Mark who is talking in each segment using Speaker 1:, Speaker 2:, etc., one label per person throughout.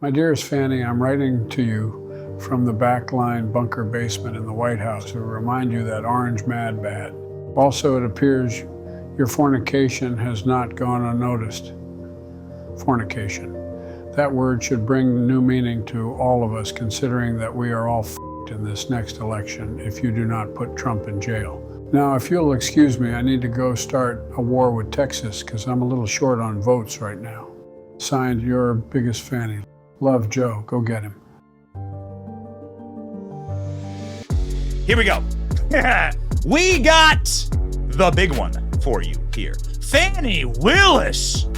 Speaker 1: My dearest Fani, I'm writing to you from the backline bunker basement in the White House to remind you that orange mad bad. Also, it appears your fornication has not gone unnoticed. Fornication. That word should bring new meaning to all of us, considering that we are all f***ed in this next election if you do not put Trump in jail. Now, if you'll excuse me, I need to go start a war with Texas because I'm a little short on votes right now. Signed, your biggest Fani. Love, Joe. Go get him.
Speaker 2: Here we go. We got the big one for you here. Fani Willis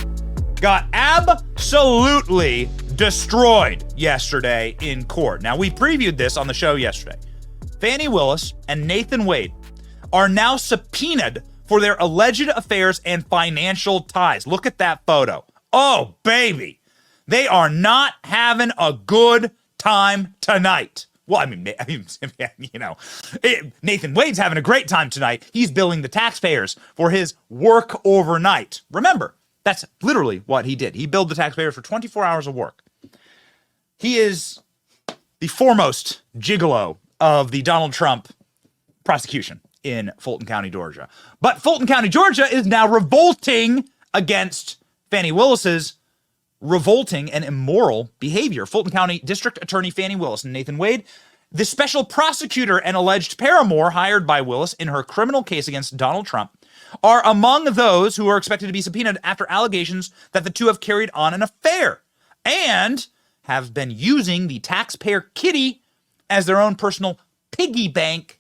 Speaker 2: got absolutely destroyed yesterday in court. Now, we previewed this on the show yesterday. Fani Willis and Nathan Wade are now subpoenaed for their alleged affairs and financial ties. Look at that photo. Oh, baby. They are not having a good time tonight. Well, I mean, you know, Nathan Wade's having a great time tonight. He's billing the taxpayers for his work overnight. Remember, that's literally what he did. He billed the taxpayers for 24 hours of work. He is the foremost gigolo of the Donald Trump prosecution in Fulton County, Georgia. But Fulton County, Georgia is now revolting against Fani Willis's revolting and immoral behavior. Fulton County District Attorney Fani Willis and Nathan Wade, the special prosecutor and alleged paramour hired by Willis in her criminal case against Donald Trump, are among those who are expected to be subpoenaed after allegations that the two have carried on an affair and have been using the taxpayer kitty as their own personal piggy bank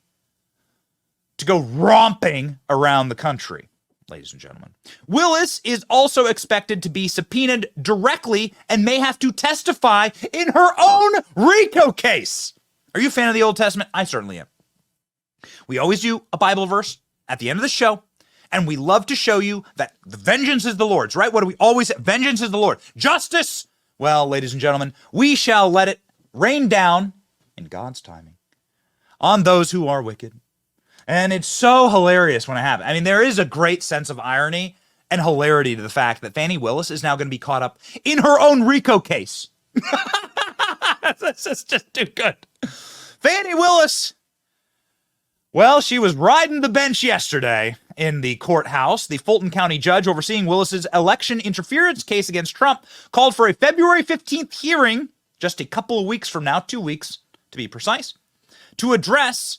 Speaker 2: to go romping around the country. Ladies and gentlemen, Willis is also expected to be subpoenaed directly and may have to testify in her own RICO case. Are you a fan of the Old Testament? I certainly am. We always do a Bible verse at the end of the show, and we love to show you that the vengeance is the Lord's, right? What do we always say? Vengeance is the Lord. Justice, well, ladies and gentlemen, we shall let it rain down in God's timing on those who are wicked. And it's so hilarious when it happens. I mean, there is a great sense of irony and hilarity to the fact that Fani Willis is now going to be caught up in her own RICO case. This is just too good. Fani Willis, well, she was riding the bench yesterday in the courthouse. The Fulton County judge overseeing Willis's election interference case against Trump called for a February 15th hearing, just a couple of weeks from now, 2 weeks to be precise, to address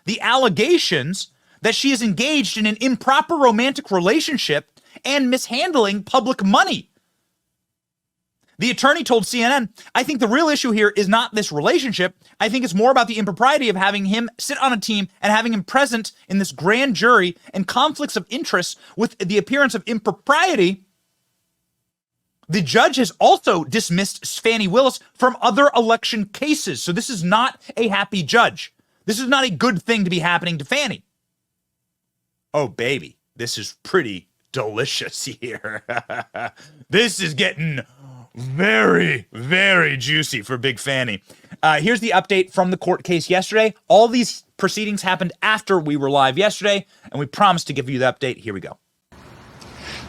Speaker 2: the allegations that she is engaged in an improper romantic relationship and mishandling public money. The attorney told CNN, I think the real issue here is not this relationship. I think it's more about the impropriety of having him sit on a team and having him present in this grand jury and conflicts of interest with the appearance of impropriety. The judge has also dismissed Fani Willis from other election cases. So this is not a happy judge. This is not a good thing to be happening to Fani. Oh, baby, this is pretty delicious here. This is getting very, very juicy for Big Fani. Here's the update from the court case yesterday. All these proceedings happened after we were live yesterday, and we promised to give you the update. Here we go.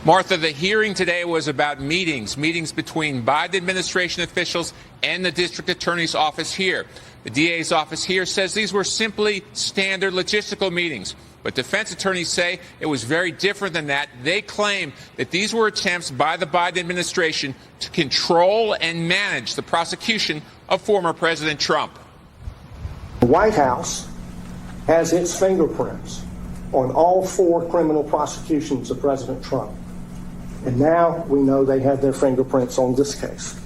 Speaker 3: Martha, the hearing today was about meetings between Biden administration officials and the district attorney's office here. The DA's office here says these were simply standard logistical meetings. But defense attorneys say it was very different than that. They claim that these were attempts by the Biden administration to control and manage the prosecution of former President Trump.
Speaker 4: The White House has its fingerprints on all 4 criminal prosecutions of President Trump. And now we know they have their fingerprints on this case.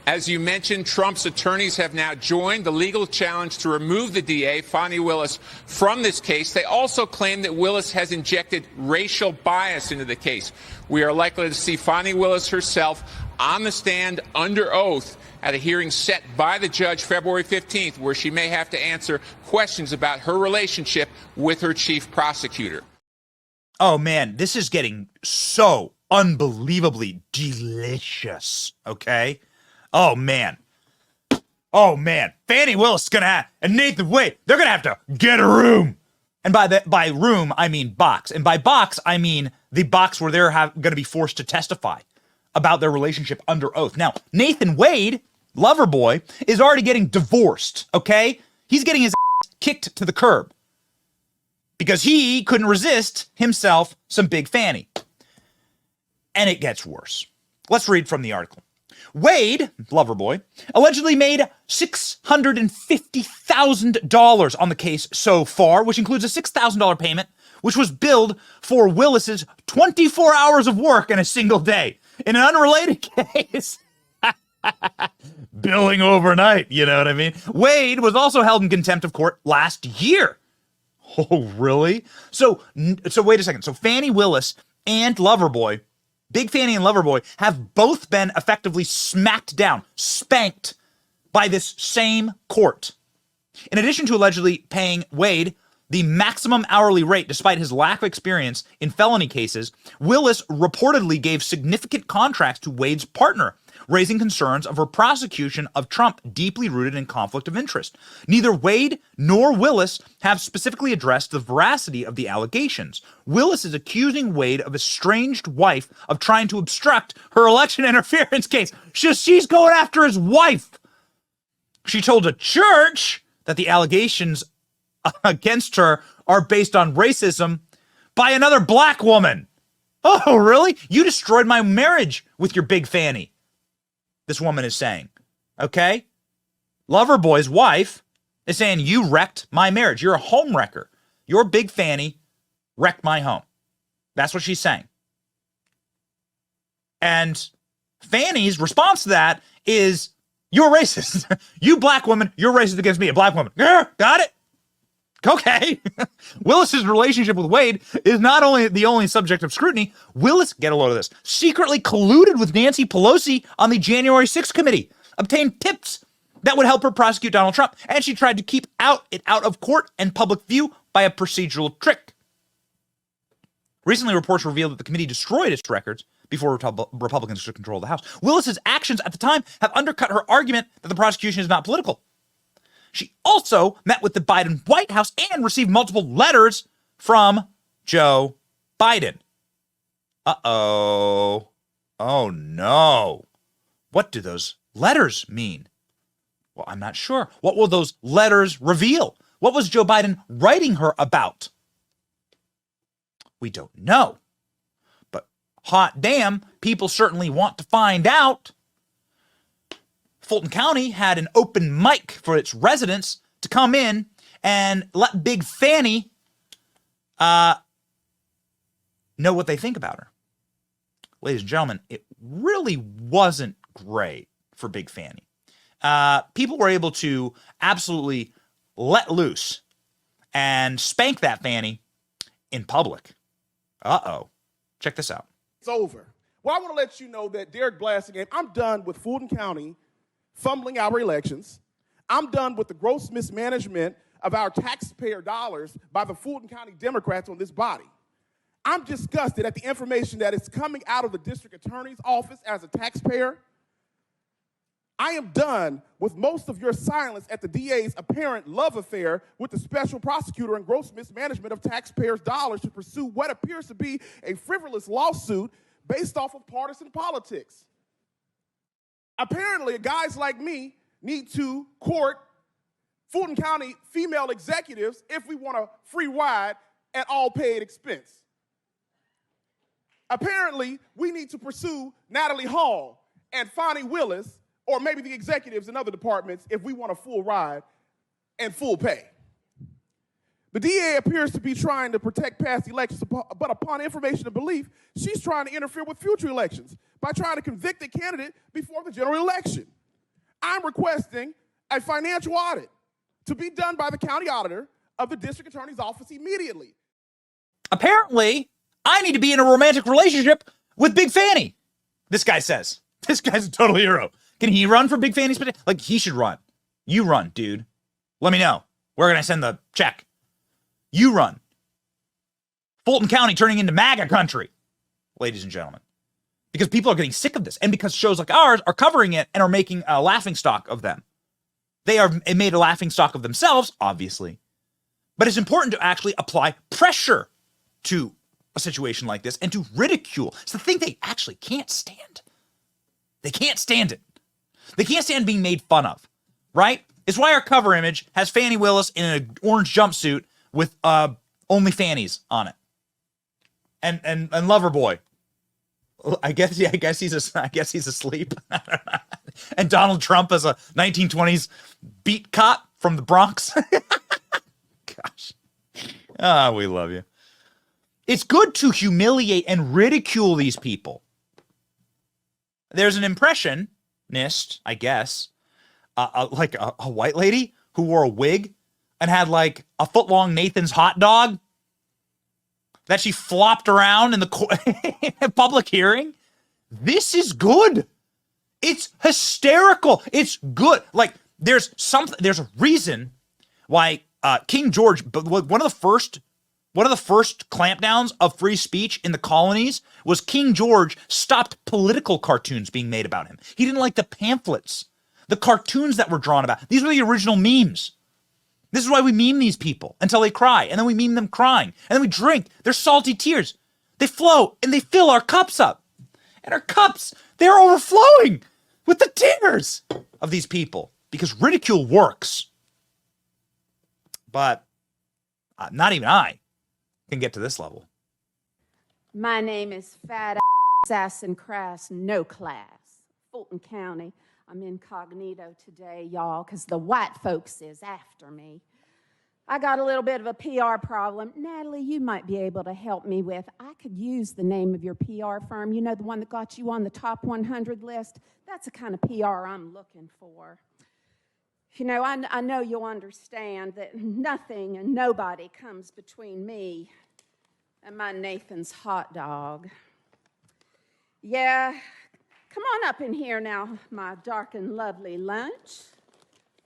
Speaker 3: As you mentioned, Trump's attorneys have now joined the legal challenge to remove the DA, Fani Willis, from this case. They also claim that Willis has injected racial bias into the case. We are likely to see Fani Willis herself on the stand under oath at a hearing set by the judge February 15th, where she may have to answer questions about her relationship with her chief prosecutor.
Speaker 2: Oh, man, this is getting so unbelievably delicious, okay? Oh, man. Fani Willis is going to have, and Nathan Wade, they're going to have to get a room. And by room, I mean box. And by box, I mean the box where they're going to be forced to testify. about their relationship under oath. Now, Nathan Wade, lover boy, is already getting divorced, okay? He's getting his ass kicked to the curb because he couldn't resist himself some Big Fani. And it gets worse. Let's read from the article. Wade, lover boy, allegedly made $650,000 on the case so far, which includes a $6,000 payment, which was billed for Willis's 24 hours of work in a single day. In an unrelated case, billing overnight, you know what I mean? Wade was also held in contempt of court last year. Oh, really? So wait a second. So Fani Willis and Loverboy, Big Fani and Loverboy, have both been effectively smacked down, spanked by this same court. In addition to allegedly paying Wade the maximum hourly rate despite his lack of experience in felony cases, Willis reportedly gave significant contracts to Wade's partner, raising concerns of her prosecution of Trump deeply rooted in conflict of interest. Neither Wade nor Willis have specifically addressed the veracity of the allegations. Willis is accusing Wade of estranged wife of trying to obstruct her election interference case. She's going after his wife. She told a church that the allegations against her are based on racism by another black woman. Oh, really? You destroyed my marriage with your Big Fani, this woman is saying. Okay? Loverboy's wife is saying, you wrecked my marriage. You're a home wrecker. Your Big Fani wrecked my home. That's what she's saying. And Fanny's response to that is, you're racist. You black woman, you're racist against me, a black woman. Got it? Okay. Willis's relationship with Wade is not only the only subject of scrutiny. Willis, get a load of this, secretly colluded with Nancy Pelosi on the January 6th committee, obtained tips that would help her prosecute Donald Trump, and she tried to keep it out of court and public view by a procedural trick. Recently, reports revealed that the committee destroyed its records before Republicans took control of the House. Willis's actions at the time have undercut her argument that the prosecution is not political. She also met with the Biden White House and received multiple letters from Joe Biden. Uh-oh. Oh, no. What do those letters mean? Well, I'm not sure. What will those letters reveal? What was Joe Biden writing her about? We don't know. But hot damn, people certainly want to find out. Fulton County had an open mic for its residents to come in and let Big Fani know what they think about her. Ladies and gentlemen, it really wasn't great for Big Fani. People were able to absolutely let loose and spank that Fani in public. Uh-oh. Check this out.
Speaker 5: It's over. Well, I want to let you know that Derek Blasingame, I'm done with Fulton County fumbling our elections. I'm done with the gross mismanagement of our taxpayer dollars by the Fulton County Democrats on this body. I'm disgusted at the information that is coming out of the district attorney's office as a taxpayer. I am done with most of your silence at the DA's apparent love affair with the special prosecutor and gross mismanagement of taxpayers' dollars to pursue what appears to be a frivolous lawsuit based off of partisan politics. Apparently, guys like me need to court Fulton County female executives if we want a free ride at all paid expense. Apparently, we need to pursue Natalie Hall and Fani Willis, or maybe the executives in other departments, if we want a full ride and full pay. The DA appears to be trying to protect past elections, but upon information and belief, she's trying to interfere with future elections by trying to convict a candidate before the general election. I'm requesting a financial audit to be done by the county auditor of the district attorney's office immediately.
Speaker 2: Apparently, I need to be in a romantic relationship with Big Fani, this guy says. This guy's a total hero. Can he run for Big Fani's? Like, he should run. You run, dude. Let me know. Where can I send the check? You run. Fulton County turning into MAGA country, ladies and gentlemen. Because people are getting sick of this. And because shows like ours are covering it and are making a laughingstock of them. They are made a laughingstock of themselves, obviously. But it's important to actually apply pressure to a situation like this and to ridicule. It's the thing they actually can't stand. They can't stand it. They can't stand being made fun of, right? It's why our cover image has Fani Willis in an orange jumpsuit with only fannies on it. And Loverboy. I guess he's asleep. And Donald Trump as a 1920s beat cop from the Bronx. Gosh. Ah, we love you. It's good to humiliate and ridicule these people. There's an impressionist, I guess, like a white lady who wore a wig and had like a foot-long Nathan's hot dog that she flopped around in the public hearing. This is good. It's hysterical. It's good. Like there's a reason why King George, one of the first clampdowns of free speech in the colonies was King George stopped political cartoons being made about him. He didn't like the pamphlets, the cartoons that were drawn about. These were the original memes. This is why we meme these people until they cry, and then we meme them crying, and then we drink their salty tears. They flow, and they fill our cups up. And our cups, they're overflowing with the tears of these people because ridicule works. But not even I can get to this level.
Speaker 6: My name is Fat Ass and Crass, no class, Fulton County. I'm incognito today, y'all, because the white folks is after me. I got a little bit of a PR problem. Natalie, you might be able to help me with. I could use the name of your PR firm. You know, the one that got you on the top 100 list? That's the kind of PR I'm looking for. You know, I know you'll understand that nothing and nobody comes between me and my Nathan's hot dog. Yeah. Come on up in here now, my dark and lovely lunch.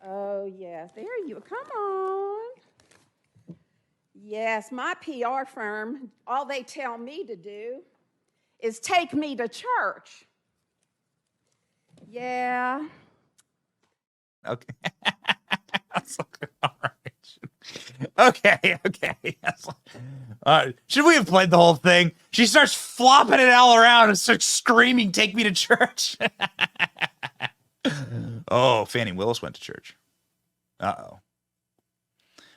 Speaker 6: Oh, yes, there you are. Come on. Yes, my PR firm, all they tell me to do is take me to church. Yeah.
Speaker 2: Okay. All right. Okay. Should we have played the whole thing? She starts flopping it all around and starts screaming, "Take me to church." Oh, Fani Willis went to church. Uh-oh.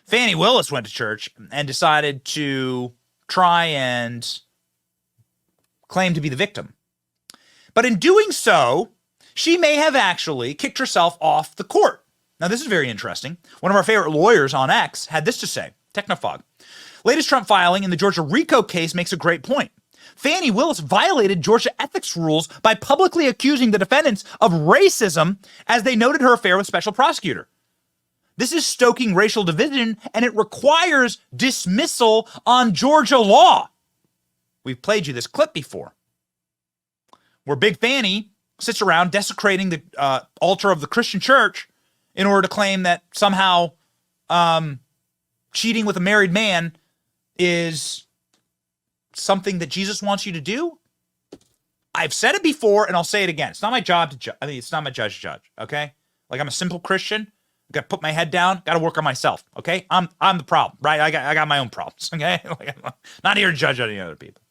Speaker 2: Fani Willis went to church and decided to try and claim to be the victim. But in doing so, she may have actually kicked herself off the court. Now, this is very interesting. One of our favorite lawyers on X had this to say, Technofog. Latest Trump filing in the Georgia RICO case makes a great point. Fani Willis violated Georgia ethics rules by publicly accusing the defendants of racism as they noted her affair with special prosecutor. This is stoking racial division, and it requires dismissal on Georgia law. We've played you this clip before, where Big Fani sits around desecrating the altar of the Christian church in order to claim that somehow cheating with a married man is something that Jesus wants you to do. I've said it before, and I'll say it again. It's not my job to judge. I mean, it's not my job to judge, okay? Like, I'm a simple Christian. Got to put my head down. Got to work on myself, okay? I'm the problem, right? I got my own problems, okay? Like, I'm not here to judge any other people.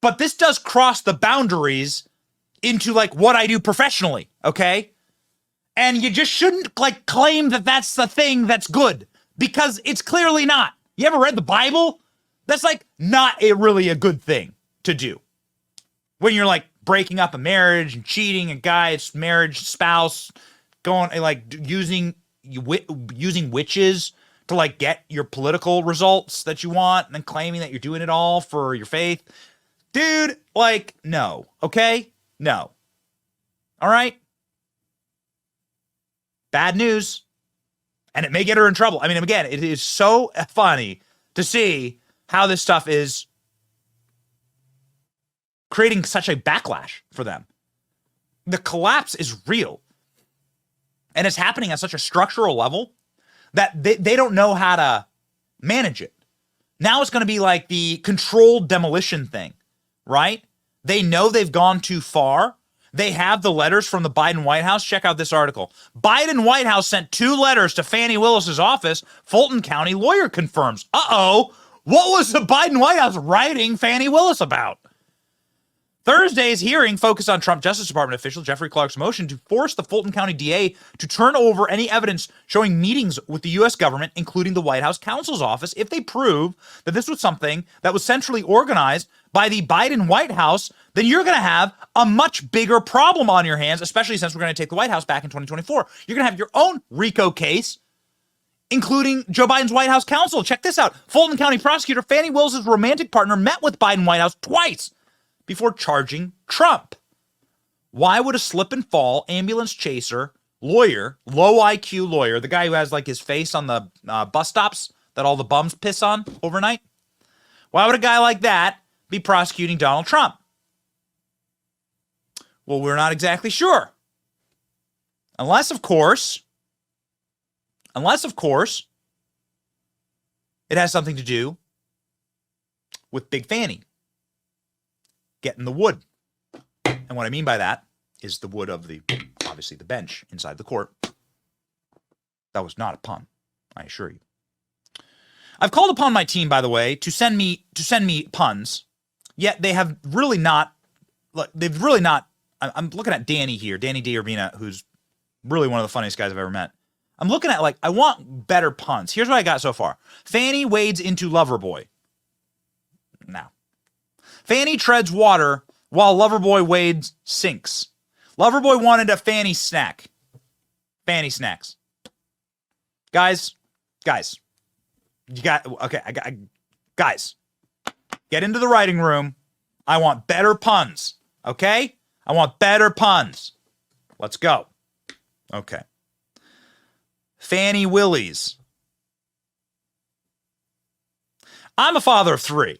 Speaker 2: But this does cross the boundaries into, like, what I do professionally, okay? And you just shouldn't, like, claim that that's the thing that's good, because it's clearly not. You ever read the Bible? That's, like, not really a good thing to do. When you're, like, breaking up a marriage and cheating a guy's marriage spouse, going, like, using witches to, like, get your political results that you want, and then claiming that you're doing it all for your faith. Dude, like, no, okay? No. All right? Bad news. And it may get her in trouble. I mean, again, it is so funny to see how this stuff is creating such a backlash for them. The collapse is real. And it's happening at such a structural level that they don't know how to manage it. Now it's going to be like the controlled demolition thing, right? They know they've gone too far. They have the letters from the Biden White House. Check out this article. Biden White House sent 2 letters to Fani Willis's office. Fulton County lawyer confirms. Uh-oh. What was the Biden White House writing Fani Willis about? Thursday's hearing focused on Trump Justice Department official Jeffrey Clark's motion to force the Fulton County DA to turn over any evidence showing meetings with the U.S. government, including the White House counsel's office, if they prove that this was something that was centrally organized by the Biden White House. Then you're going to have a much bigger problem on your hands, especially since we're going to take the White House back in 2024. You're going to have your own RICO case, including Joe Biden's White House counsel. Check this out. Fulton County prosecutor Fani Willis' romantic partner met with Biden White House twice before charging Trump. Why would a slip and fall ambulance chaser, lawyer, low IQ lawyer, the guy who has like his face on the bus stops that all the bums piss on overnight, why would a guy like that be prosecuting Donald Trump? Well, we're not exactly sure. Unless, of course, it has something to do with Big Fani getting the wood. And what I mean by that is the wood of obviously the bench inside the court. That was not a pun, I assure you. I've called upon my team, by the way, to send me puns, yet they have really not, I'm looking at Danny here, Danny D'Urbina, who's really one of the funniest guys I've ever met. I'm looking at I want better puns. Here's what I got so far. Fani wades into Loverboy. Now. Fani treads water while Loverboy wades sinks. Loverboy wanted a Fani snack. Fani snacks. Guys. You got, okay, guys. Get into the writing room. I want better puns. Okay? I want better puns. Let's go. Okay. Fani Willis. I'm a father of 3.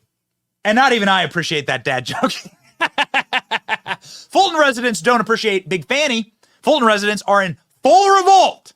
Speaker 2: And not even I appreciate that dad joke. Fulton residents don't appreciate Big Fani. Fulton residents are in full revolt.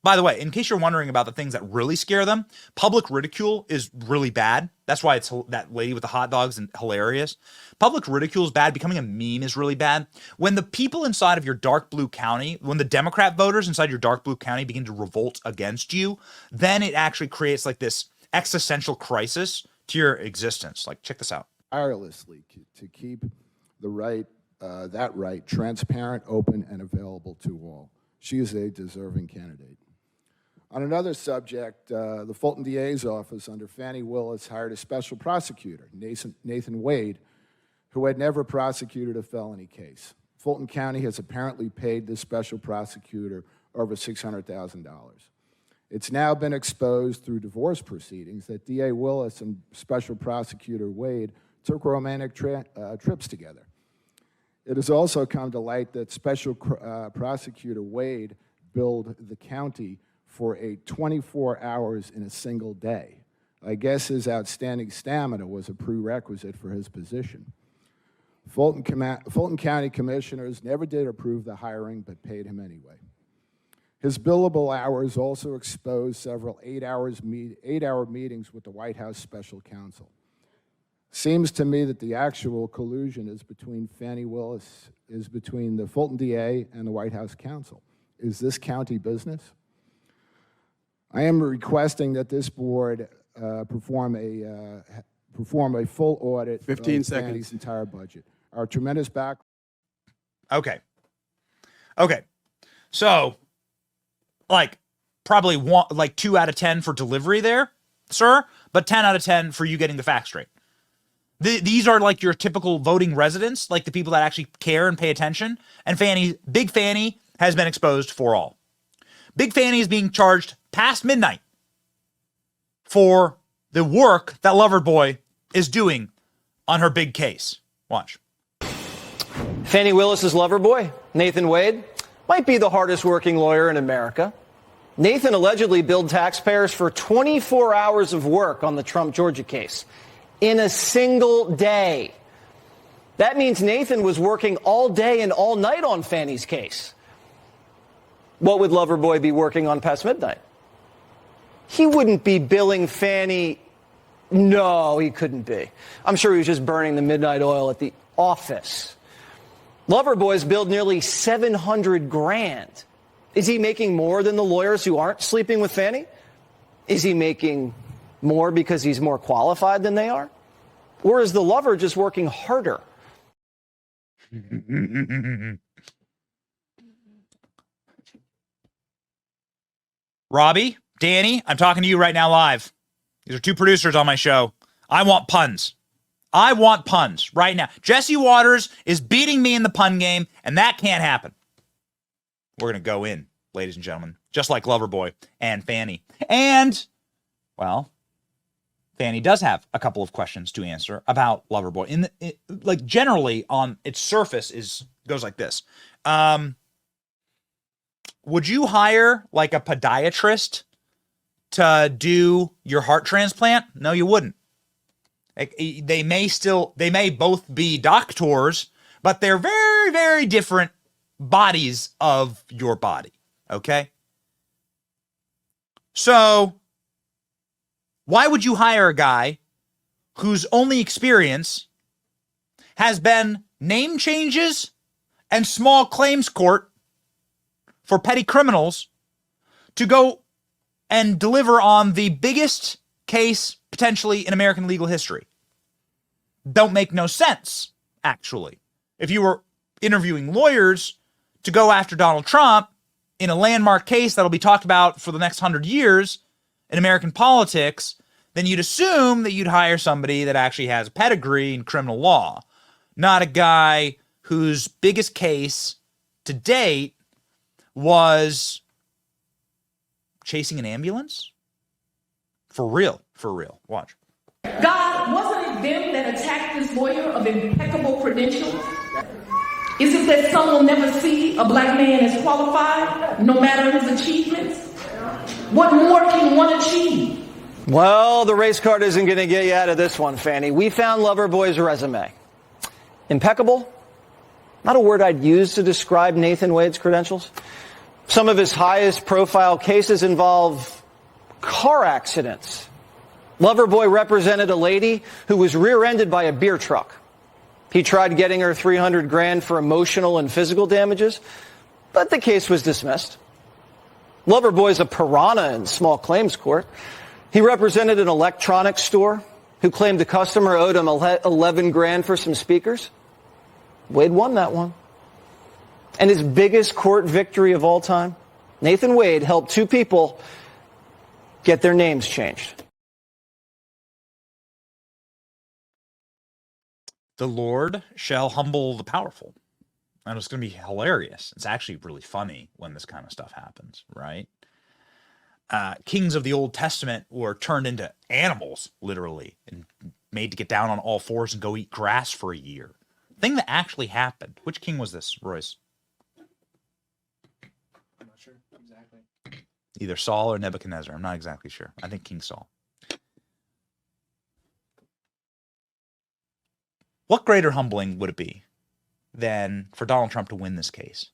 Speaker 2: By the way, in case you're wondering about the things that really scare them, public ridicule is really bad. That's why it's that lady with the hot dogs and hilarious. Public ridicule is bad. Becoming a meme is really bad. When the people inside of your dark blue county, when the Democrat voters inside your dark blue county begin to revolt against you, then it actually creates this existential crisis to your existence. Check this out.
Speaker 7: Tirelessly to keep the right, that right, transparent, open, and available to all. She is a deserving candidate. On another subject, the Fulton DA's office under Fani Willis hired a special prosecutor, Nathan Wade, who had never prosecuted a felony case. Fulton County has apparently paid this special prosecutor over $600,000. It's now been exposed through divorce proceedings that DA Willis and Special Prosecutor Wade took romantic trips together. It has also come to light that Special Prosecutor Wade billed the county for 24 hours in a single day. I guess his outstanding stamina was a prerequisite for his position. Fulton County commissioners never did approve the hiring, but paid him anyway. His billable hours also exposed several 8-hour meetings with the White House special counsel. Seems to me that the actual collusion is between between the Fulton DA and the White House counsel. Is this county business? I am requesting that this board perform a full audit
Speaker 8: 15
Speaker 7: of
Speaker 8: seconds.
Speaker 7: Fani's entire budget. Our tremendous back.
Speaker 2: Okay. So, probably 2 out of 10 for delivery there, sir, but 10 out of 10 for you getting the facts straight. These are your typical voting residents, the people that actually care and pay attention. And Big Fani has been exposed for all. Big Fani is being charged past midnight for the work that Loverboy is doing on her big case. Watch.
Speaker 9: Fani Willis's Loverboy, Nathan Wade, might be the hardest working lawyer in America. Nathan allegedly billed taxpayers for 24 hours of work on the Trump Georgia case in a single day. That means Nathan was working all day and all night on Fani's case. What would Loverboy be working on past midnight? He wouldn't be billing Fani. No, he couldn't be. I'm sure he was just burning the midnight oil at the office. Loverboy's billed nearly $700,000. Is he making more than the lawyers who aren't sleeping with Fani? Is he making more because he's more qualified than they are? Or is the lover just working harder?
Speaker 2: Robbie, Danny, I'm talking to you right now live. These are two producers on my show. I want puns. I want puns right now. Jesse Waters is beating me in the pun game, and that can't happen. We're going to go in, ladies and gentlemen, just like Loverboy and Fani. And, well, Fani does have a couple of questions to answer about Loverboy. Like generally on its surface goes like this. Would you hire like a podiatrist to do your heart transplant? No, you wouldn't. They may both be doctors, but they're very, very different bodies of your body. Okay? So why would you hire a guy whose only experience has been name changes and small claims court for petty criminals to go and deliver on the biggest case potentially in American legal history? Don't make no sense, actually. If you were interviewing lawyers to go after Donald Trump in a landmark case that'll be talked about for the next 100 years in American politics, then you'd assume that you'd hire somebody that actually has a pedigree in criminal law, not a guy whose biggest case to date was chasing an ambulance? For real. Watch.
Speaker 8: God, wasn't it them that attacked this lawyer of impeccable credentials? Is it that some will never see a black man as qualified, no matter his achievements? What more can one achieve?
Speaker 9: Well, the race card isn't going to get you out of this one, Fani. We found Loverboy's resume. Impeccable? Not a word I'd use to describe Nathan Wade's credentials. Some of his highest profile cases involve car accidents. Loverboy represented a lady who was rear-ended by a beer truck. He tried getting her $300,000 for emotional and physical damages, but the case was dismissed. Loverboy's a piranha in small claims court. He represented an electronics store who claimed the customer owed him $11,000 for some speakers. Wade won that one. And his biggest court victory of all time, Nathan Wade helped two people get their names changed.
Speaker 2: The Lord shall humble the powerful. And it's going to be hilarious. It's actually really funny when this kind of stuff happens, right? Kings of the Old Testament were turned into animals, literally, and made to get down on all fours and go eat grass for a year. Thing that actually happened. Which king was this, Royce?
Speaker 10: I'm not sure exactly.
Speaker 2: Either Saul or Nebuchadnezzar. I'm not exactly sure. I think King Saul. What greater humbling would it be than for Donald Trump to win this case,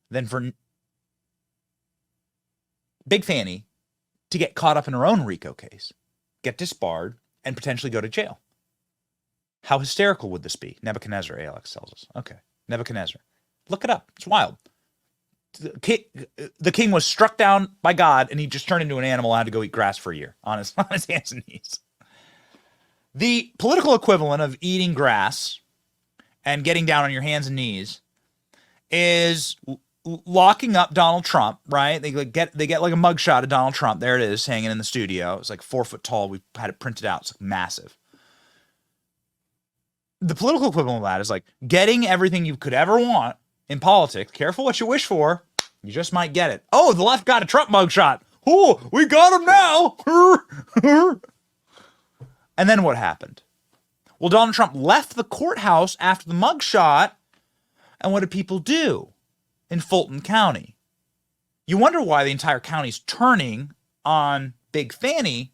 Speaker 2: than for Big Fani to get caught up in her own RICO case, get disbarred, and potentially go to jail? How hysterical would this be? Nebuchadnezzar, Alex tells us. Okay, Nebuchadnezzar. Look it up. It's wild. The king was struck down by God, and he just turned into an animal and had to go eat grass for a year on his hands and knees. The political equivalent of eating grass and getting down on your hands and knees is locking up Donald Trump, right? They get like a mugshot of Donald Trump. There it is, hanging in the studio. It's like 4 foot tall. We had it printed out. It's like massive. The political equivalent of that is like getting everything you could ever want in politics. Careful what you wish for. You just might get it. Oh, the left got a Trump mugshot. Oh, we got him now. And then what happened? Well, Donald Trump left the courthouse after the mugshot, and what did people do in Fulton County? You wonder why the entire county's turning on Big Fani.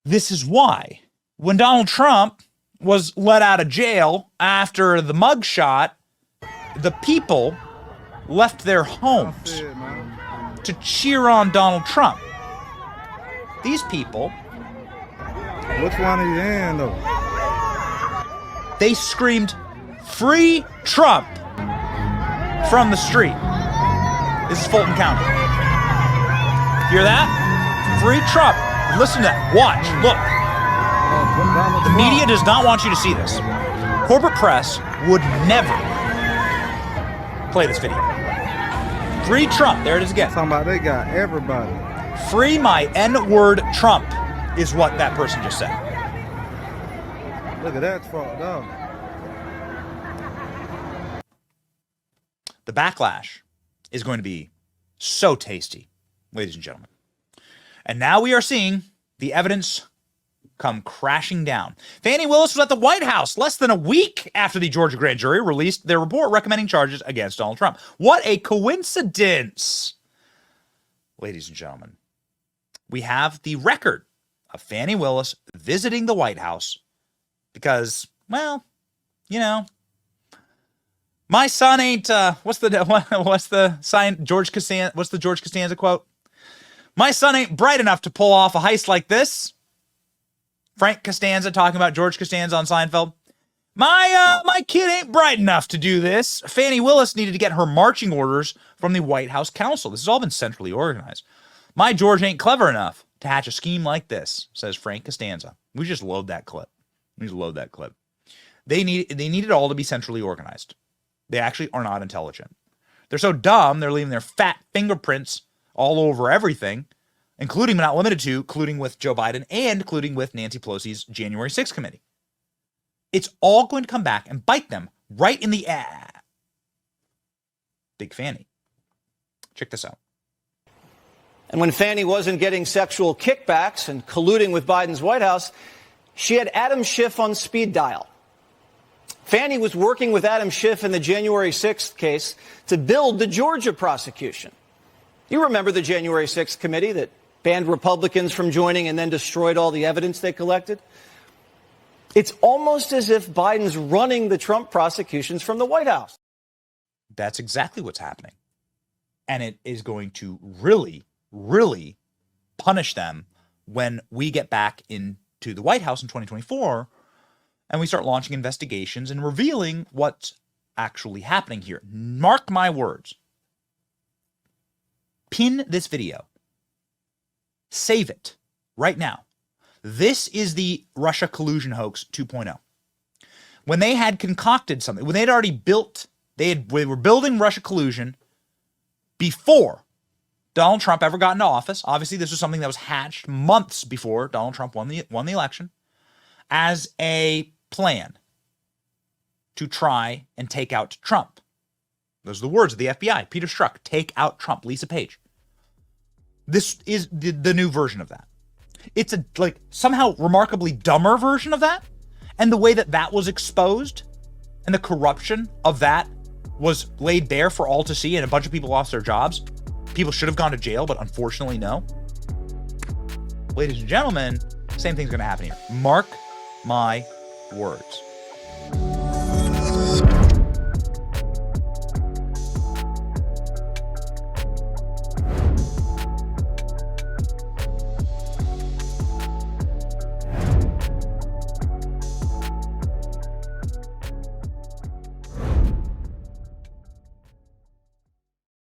Speaker 2: This is why. When Donald Trump was let out of jail after the mugshot, the people left their homes to cheer on Donald Trump. These people...
Speaker 10: Which one are you in, though?
Speaker 2: They screamed, "Free Trump!" from the street. This is Fulton County. Hear that? Free Trump. Listen to that. Watch. Look. The media does not want you to see this. corporate press would never play this video. Free Trump. There it is again.
Speaker 10: Talking about they got everybody.
Speaker 2: Free my N-word Trump is what that person just said.
Speaker 10: Look at that fucked up.
Speaker 2: The backlash is going to be so tasty, ladies and gentlemen. And now we are seeing the evidence come crashing down. Fani Willis was at the White House less than a week after the Georgia grand jury released their report recommending charges against Donald Trump. What a coincidence. Ladies and gentlemen, we have the record of Fani Willis visiting the White House because, well, you know, my son ain't, what's the George Costanza quote? My son ain't bright enough to pull off a heist like this. Frank Costanza talking about George Costanza on Seinfeld. My kid ain't bright enough to do this. Fani Willis needed to get her marching orders from the White House counsel. This has all been centrally organized. My George ain't clever enough to hatch a scheme like this, says Frank Costanza. We just load that clip. They need it all to be centrally organized. They actually are not intelligent. They're so dumb, they're leaving their fat fingerprints all over everything, including but not limited to, colluding with Joe Biden and colluding with Nancy Pelosi's January 6th committee. It's all going to come back and bite them right in the ass. Big Fani. Check this out.
Speaker 9: And when Fani wasn't getting sexual kickbacks and colluding with Biden's White House, she had Adam Schiff on speed dial. Fani was working with Adam Schiff in the January 6th case to build the Georgia prosecution. You remember the January 6th committee that banned Republicans from joining and then destroyed all the evidence they collected? It's almost as if Biden's running the Trump prosecutions from the White House.
Speaker 2: That's exactly what's happening. And it is going to really, really punish them when we get back into the White House in 2024 and we start launching investigations and revealing what's actually happening here. Mark my words. Pin this video. Save it right now. This is the Russia collusion hoax 2.0. When they had concocted something, when they'd already built, they were building Russia collusion before Donald Trump ever got into office. Obviously, this was something that was hatched months before Donald Trump won the election as a plan to try and take out Trump. Those are the words of the FBI. Peter Strzok, take out Trump. Lisa Page. This is the new version of that. It's a somehow remarkably dumber version of that. And the way that was exposed and the corruption of that was laid bare for all to see and a bunch of people lost their jobs. People should have gone to jail, but unfortunately, no. Ladies and gentlemen, same thing's going to happen here. Mark my words.